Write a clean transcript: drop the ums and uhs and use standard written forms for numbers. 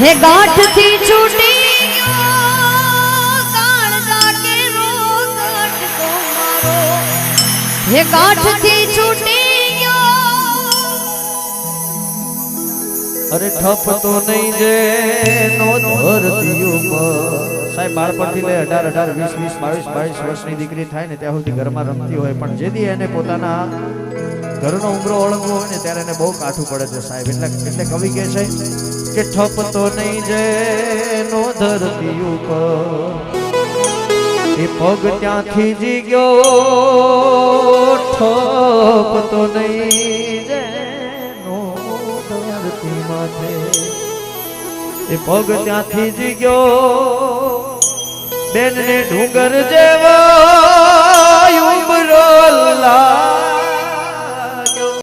હે ગાંઠ થી છૂટી ગયો કાળજા કેરો કાટકો મારો હે ગાંઠ થી છૂટી ગયો અરે ઠપ તો નહીં જે નો ધરતી ઉપર સાહેબ બાળપણથી લઈ 18 20 22 વર્ષની દીકરી થાય ને ત્યાં સુધી ઘરમાં રમતી હોય પણ જેથી એને પોતાના ઘરનો ઉમરો ઓળંગવો હોય ને ત્યારે એને બહુ કાઠું પડે છે સાહેબ એટલે કવિ કહે છે કે ઠપ તો નહીં જે નો ધરતી ઉપર એ પગ ત્યાંથી જી ગયો ઠપ તો નહીં જે નો ધરતી માથે એ પગ ત્યાંથી જી ગયો બેન ને ડુંગર જેવો ઉમરો લા